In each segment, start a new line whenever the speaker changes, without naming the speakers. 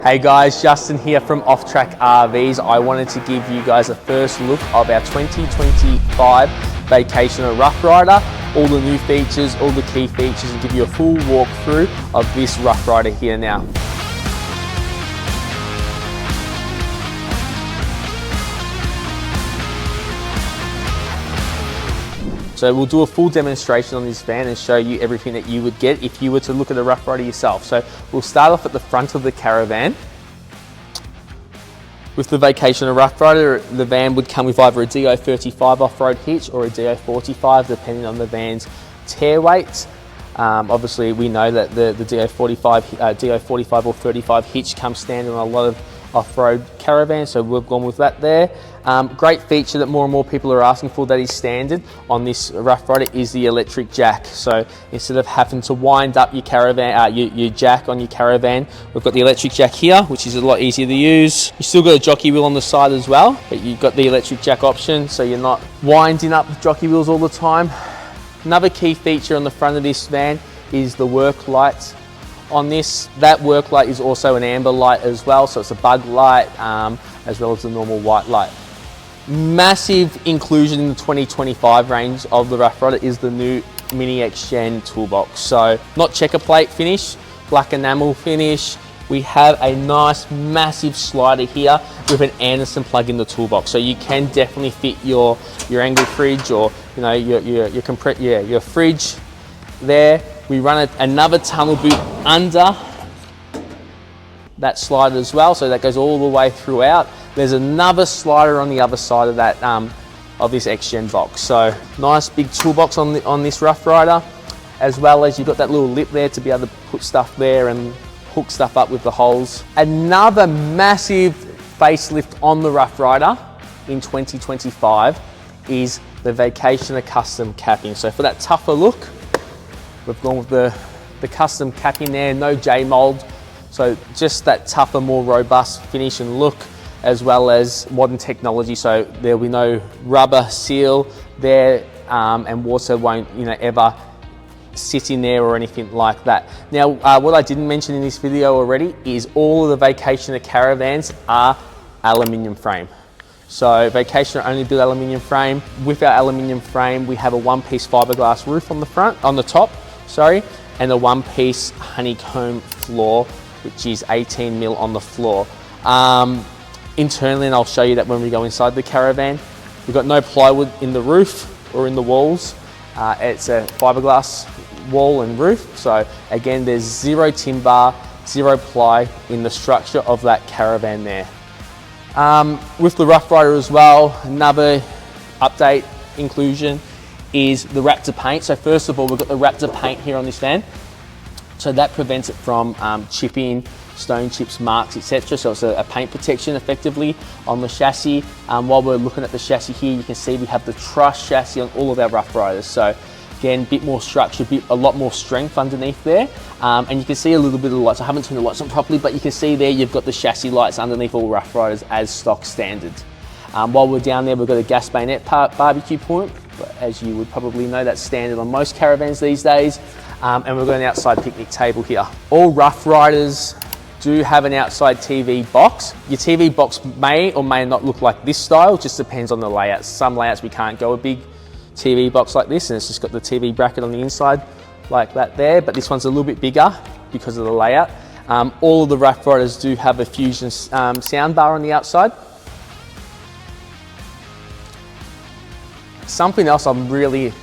Hey guys, Justin here from Off-Track RVs. I wanted to give you guys a first look of our 2025 Vacationer Rough Rider, all the new features, all the key features, and give you a full walkthrough of this Rough Rider here now. So we'll do a full demonstration on this van and show you everything that you would get if you were to look at a Rough Rider yourself. So we'll start off at the front of the caravan. With the Vacationer Rough Rider, the van would come with either a DO35 off-road hitch or a DO45, depending on the van's tear weight. Obviously, we know that the DO45 or 35 hitch comes standard on a lot of off-road caravans, so we've gone with that there. Great feature that more and more people are asking for that is standard on this Rough Rider is the electric jack. So instead of having to wind up your caravan, your jack on your caravan, we've got the electric jack here, which is a lot easier to use. You still got a jockey wheel on the side as well, but you've got the electric jack option, so you're not winding up the jockey wheels all the time. Another key feature on the front of this van is the work light. On this, that work light is also an amber light as well, so it's a bug light as well as the normal white light. Massive inclusion in the 2025 range of the Rough Rider is the new Mini X-Gen Toolbox. So not checker plate finish, black enamel finish. We have a nice massive slider here with an Anderson plug in the toolbox, so you can definitely fit your angle fridge or your fridge there. We run another tunnel boot under that slider as well, so that goes all the way throughout. There's another slider on the other side of that of this X-Gen box. So nice big toolbox on this Rough Rider, as well as you've got that little lip there to be able to put stuff there and hook stuff up with the holes. Another massive facelift on the Rough Rider in 2025 is the Vacationer custom capping. So for that tougher look, we've gone with the custom capping there, no J-mold. So just that tougher, more robust finish and look, as well as modern technology. So there'll be no rubber seal there, and water won't ever sit in there or anything like that. Now, what I didn't mention in this video already is all of the Vacationer caravans are aluminium frame. So Vacationer only build aluminium frame. With our aluminium frame, we have a one-piece fiberglass roof on the top, and a one-piece honeycomb floor, which is 18 mil on the floor. Internally, and I'll show you that when we go inside the caravan, we've got no plywood in the roof or in the walls. It's a fiberglass wall and roof. So again, there's zero timber, zero ply in the structure of that caravan there. With the Rough Rider as well, another update inclusion is the Raptor paint. So first of all, we've got the Raptor paint here on this van. So that prevents it from chipping, stone chips, marks, etc. So it's a paint protection effectively on the chassis. While we're looking at the chassis here, you can see we have the truss chassis on all of our Rough Riders. So again, a bit more structure, a lot more strength underneath there. And you can see a little bit of the lights. I haven't turned the lights on properly, but you can see there you've got the chassis lights underneath all Rough Riders as stock standard. While we're down there, we've got a gas bayonet barbecue point. As you would probably know, that's standard on most caravans these days. And we've got an outside picnic table here. All Rough Riders do have an outside TV box. Your TV box may or may not look like this style, just depends on the layouts. Some layouts we can't go a big TV box like this, and it's just got the TV bracket on the inside like that there, but this one's a little bit bigger because of the layout. All of the Rough Riders do have a Fusion sound bar on the outside. Something else I'm really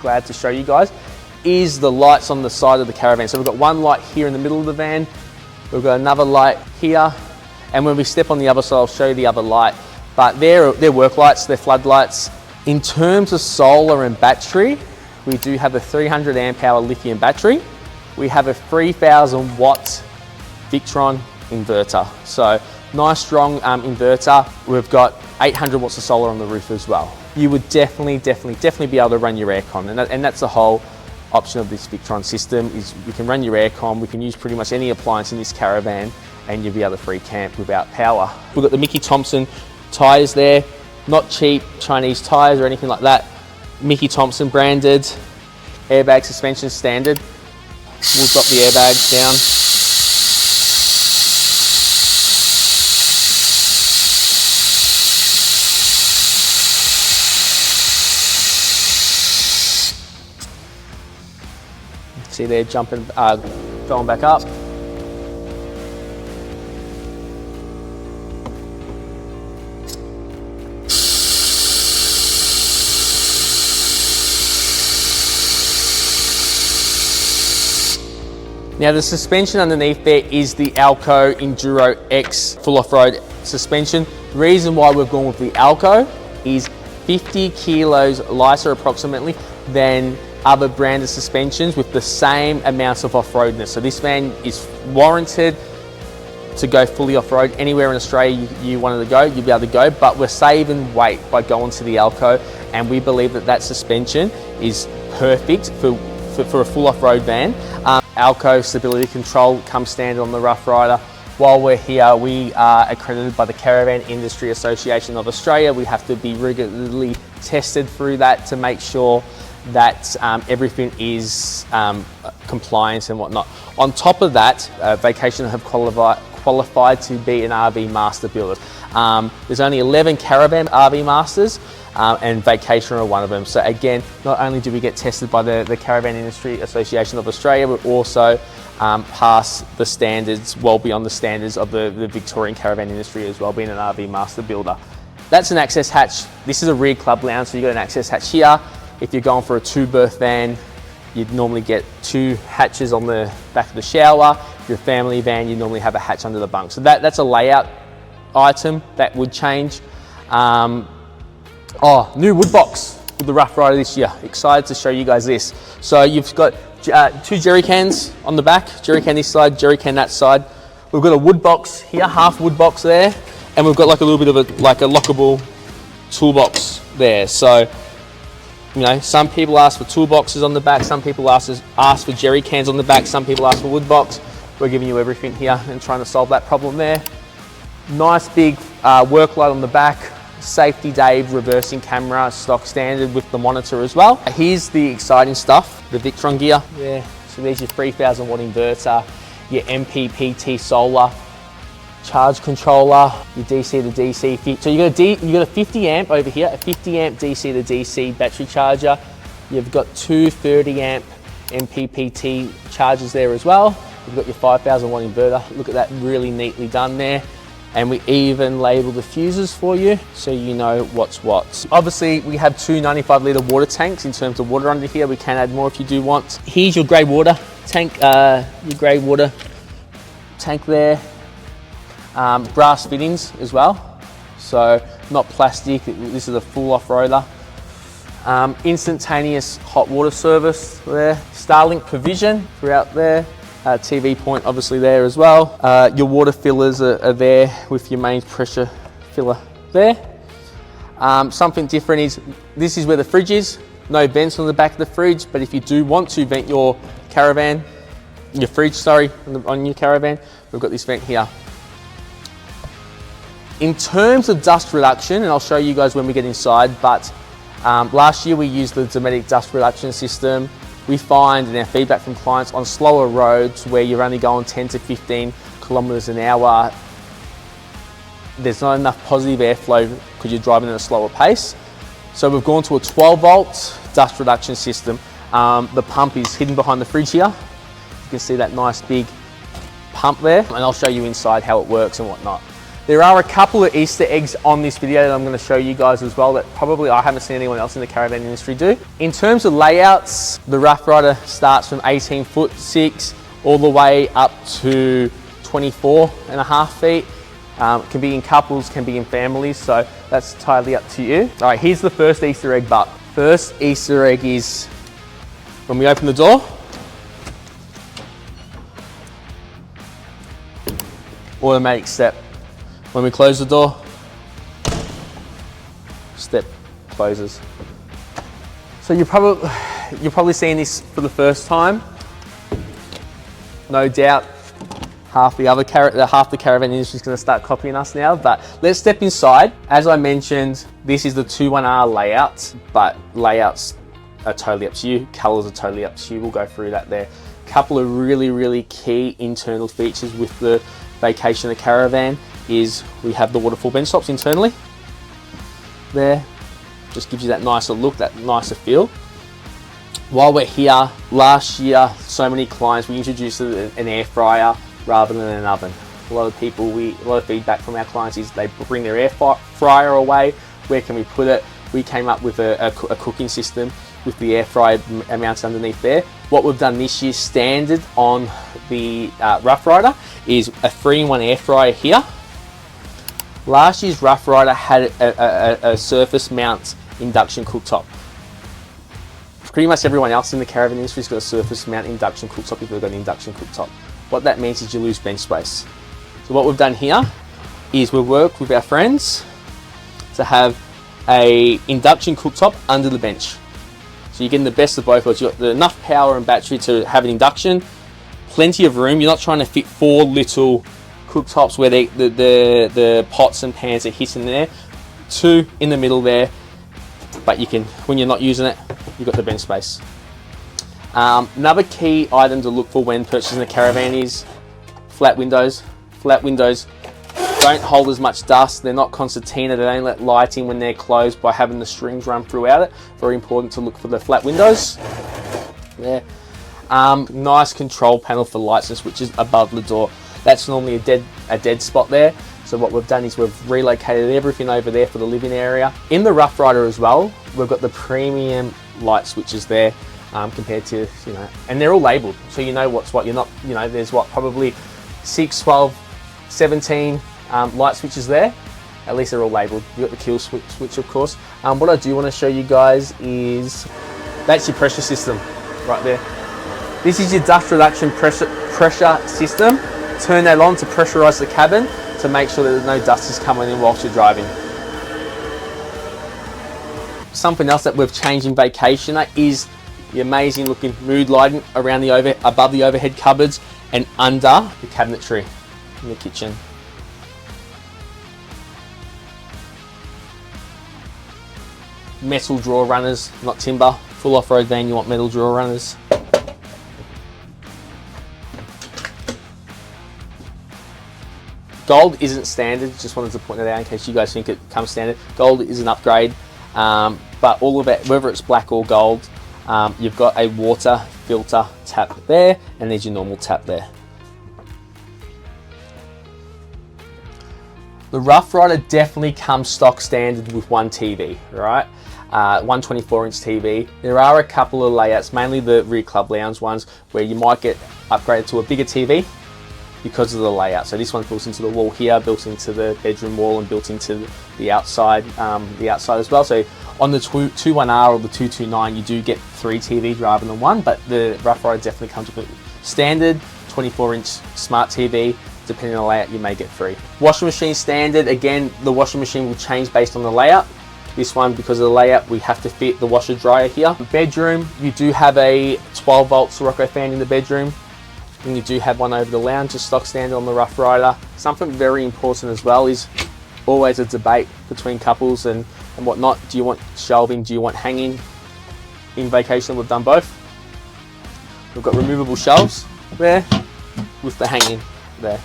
glad to show you guys is the lights on the side of the caravan. So we've got one light here in the middle of the van, we've got another light here, and when we step on the other side, I'll show you the other light. But they're work lights, they're floodlights. In terms of solar and battery, we do have a 300 amp hour lithium battery. We have a 3000 watt Victron inverter. So nice strong inverter. We've got 800 watts of solar on the roof as well. You would definitely be able to run your aircon, and that's the whole option of this Victron system, is you can run your aircon. We can use pretty much any appliance in this caravan and you'll be able to free camp without power. We've got the Mickey Thompson tyres there, not cheap Chinese tyres or anything like that. Mickey Thompson branded, airbag suspension standard. We'll drop the airbags down. see there jumping, going back up. Now the suspension underneath there is the Alco Enduro X full off-road suspension. The reason why we've gone with the Alco is 50 kilos lighter approximately than other branded suspensions with the same amounts of off-roadness. So this van is warranted to go fully off-road. Anywhere in Australia you wanted to go, you'll be able to go, but we're saving weight by going to the Alco, and we believe that that suspension is perfect for a full off-road van. Alco stability control comes standard on the Rough Rider. While we're here, we are accredited by the Caravan Industry Association of Australia. We have to be rigorously tested through that to make sure that everything is compliant and whatnot. On top of that, Vacationer have qualified to be an RV master builder. There's only 11 Caravan RV masters, and Vacationer are one of them. So again, not only do we get tested by the Caravan Industry Association of Australia, we also pass the standards, well beyond the standards of the Victorian caravan industry as well, being an RV master builder. That's an access hatch. This is a rear club lounge, so you've got an access hatch here. If you're going for a 2-berth van, you'd normally get 2 hatches on the back of the shower. If you're a family van, you normally have a hatch under the bunk. So that's a layout item that would change. New wood box with the Rough Rider this year. Excited to show you guys this. So you've got 2 jerry cans on the back, jerry can this side, jerry can that side. We've got a wood box here, half wood box there, and we've got like a little bit of a lockable toolbox there. So, you know, some people ask for toolboxes on the back, some people ask for jerry cans on the back, some people ask for wood box. We're giving you everything here and trying to solve that problem there. Nice big work light on the back. Safety Dave reversing camera, stock standard with the monitor as well. Here's the exciting stuff, the Victron gear. Yeah, so there's your 3000 watt inverter, your MPPT solar, charge controller, your DC to DC. So you got a 50 amp over here, a 50 amp DC to DC battery charger. You've got 2 30 amp MPPT chargers there as well. You've got your 5000 watt inverter. Look at that, really neatly done there. And we even label the fuses for you so you know what's what. Obviously, we have 2 95 litre water tanks in terms of water under here. We can add more if you do want. Here's your grey water tank, your grey water tank there. Brass fittings as well, so not plastic. This is a full off-roader. Instantaneous hot water service there. Starlink provision throughout there. TV point obviously there as well. Your water fillers are there with your main pressure filler there. Something different is, this is where the fridge is. No vents on the back of the fridge, but if you do want to vent your caravan, your fridge, sorry, on your caravan, we've got this vent here. In terms of dust reduction, and I'll show you guys when we get inside, but last year we used the Dometic dust reduction system. We find in our feedback from clients on slower roads where you're only going 10 to 15 kilometers an hour, there's not enough positive airflow because you're driving at a slower pace. So we've gone to a 12 volt dust reduction system. The pump is hidden behind the fridge here. You can see that nice big pump there, and I'll show you inside how it works and whatnot. There are a couple of Easter eggs on this video that I'm going to show you guys as well that probably I haven't seen anyone else in the caravan industry do. In terms of layouts, the Rough Rider starts from 18'6" all the way up to 24.5 feet. Can be in couples, can be in families, so that's entirely up to you. All right, here's the first Easter egg, but first Easter egg is when we open the door, automatic step. When we close the door, step closes. So you're probably seeing this for the first time. No doubt, half the caravan industry is going to start copying us now. But let's step inside. As I mentioned, this is the 21R layout, but layouts are totally up to you. Colors are totally up to you. We'll go through that there. Couple of really key internal features with the Vacationer Caravan is we have the waterfall bench tops internally there. Just gives you that nicer look, that nicer feel. While we're here, last year, so many clients, we introduced an air fryer rather than an oven. A lot of feedback from our clients is they bring their air fryer away. Where can we put it? We came up with a cooking system with the air fryer mounted underneath there. What we've done this year, standard on the Rough Rider, is a 3-in-1 air fryer here. Last year's Rough Rider had a surface mount induction cooktop. Pretty much everyone else in the caravan industry has got a surface mount induction cooktop if they've got an induction cooktop. What that means is you lose bench space. So what we've done here is we've worked with our friends to have a induction cooktop under the bench. So you're getting the best of both worlds. You've got enough power and battery to have an induction, plenty of room. You're not trying to fit 4 little cooktops where the pots and pans are hitting there. 2 in the middle there, but you can, when you're not using it, you've got the bench space. Another key item to look for when purchasing a caravan is flat windows. Flat windows don't hold as much dust. They're not concertina. They don't let light in when they're closed by having the strings run throughout it. Very important to look for the flat windows. There. Nice control panel for lights and switches above the door. That's normally a dead spot there. So what we've done is we've relocated everything over there for the living area. In the Rough Rider as well, we've got the premium light switches there compared to, you know, and they're all labeled. So you know what's what. You're not, you know, there's what, probably 6, 12, 17 light switches there. At least they're all labeled. You've got the kill switch, of course. What I do want to show you guys is, that's your pressure system right there. This is your dust reduction pressure system. Turn that on to pressurize the cabin to make sure that no dust is coming in whilst you're driving. Something else that we've changed in Vacationer is the amazing looking mood lighting around above the overhead cupboards and under the cabinetry in the kitchen. Metal drawer runners, not timber. Full off-road van, you want metal drawer runners. Gold isn't standard, just wanted to point that out in case you guys think it comes standard. Gold is an upgrade, but all of it, whether it's black or gold, you've got a water filter tap there, and there's your normal tap there. The Rough Rider definitely comes stock standard with one TV, right? One 24-inch TV. There are a couple of layouts, mainly the rear club lounge ones, where you might get upgraded to a bigger TV because of the layout. So this one's built into the wall here, built into the bedroom wall, and built into the outside as well. So on the 21R or the 229, you do get 3 TVs rather than 1, but the Rough Rider definitely comes with a standard 24-inch smart TV. Depending on the layout, you may get 3. Washing machine standard, again, the washing machine will change based on the layout. This one, because of the layout, we have to fit the washer dryer here. Bedroom, you do have a 12-volt Sirocco fan in the bedroom, and you do have one over the lounge, just stock standard on the Rough Rider. Something very important as well is always a debate between couples and whatnot. Do you want shelving? Do you want hanging? In Vacation, we've done both. We've got removable shelves there with the hanging there.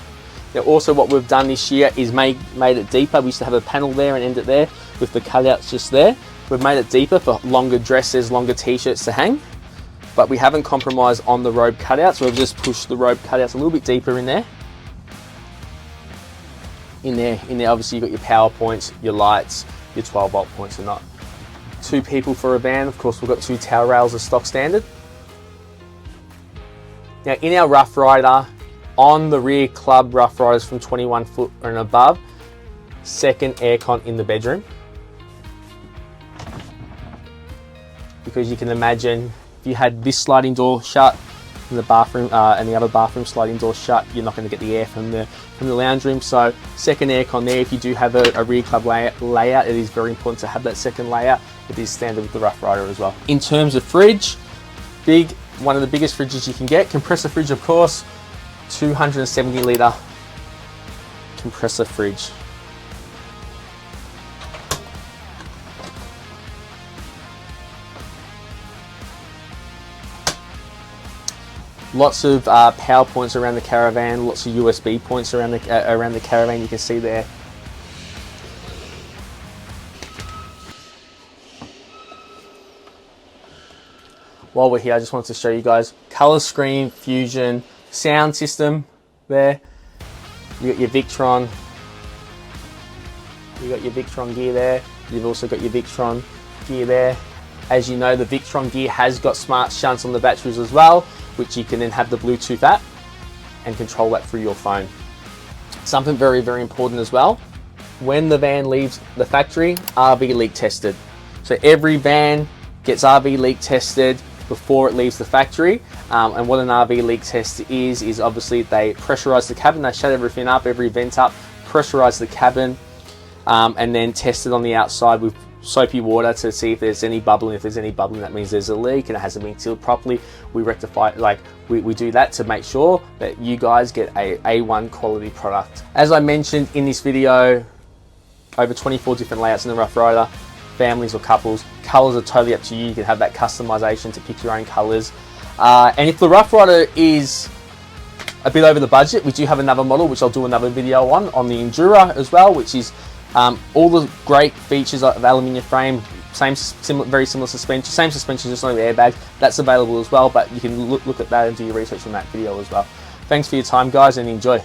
Now also what we've done this year is made it deeper. We used to have a panel there and end it there with the cutouts just there. We've made it deeper for longer dresses, longer t-shirts to hang, but we haven't compromised on the robe cutouts. We've just pushed the robe cutouts a little bit deeper in there. In there, obviously you've got your power points, your lights, your 12-volt points, and not 2 people for a van. Of course, we've got 2 towel rails as stock standard. Now in our Rough Rider, on the rear club Rough Riders from 21 foot and above, second aircon in the bedroom. Because you can imagine if you had this sliding door shut and the bathroom and the other bathroom sliding door shut, you're not going to get the air from the lounge room. So second aircon there. If you do have a rear club layout, it is very important to have that second layout. It is standard with the Rough Rider as well. In terms of fridge, one of the biggest fridges you can get, compressor fridge of course, 270 litre compressor fridge. Lots of power points around the caravan, lots of USB points around the caravan, you can see there. while we're here, I just wanted to show you guys color screen, fusion, sound system there. You got your Victron. You got your Victron gear there. You've also got your Victron gear there. As you know, the Victron gear has got smart shunts on the batteries as well, which you can then have the Bluetooth app and control that through your phone. Something very, very important as well. When the van leaves the factory, RV leak tested. So every van gets RV leak tested before it leaves the factory. And what an RV leak test is obviously they pressurize the cabin, they shut everything up, every vent up, pressurize the cabin, and then test it on the outside with soapy water to see if there's any bubbling. If there's any bubbling, that means there's a leak and it hasn't been sealed properly. We rectify it, like we do that to make sure that you guys get a A1 quality product. As I mentioned in this video, over 24 different layouts in the Rough Rider, families or couples. Colors are totally up to you. You can have that customization to pick your own colors. And if the Rough Rider is a bit over the budget, we do have another model, which I'll do another video on the Endura as well, which is all the great features of aluminium frame, very similar suspension, same suspension, just not the airbag. That's available as well, but you can look at that and do your research on that video as well. Thanks for your time, guys, and enjoy.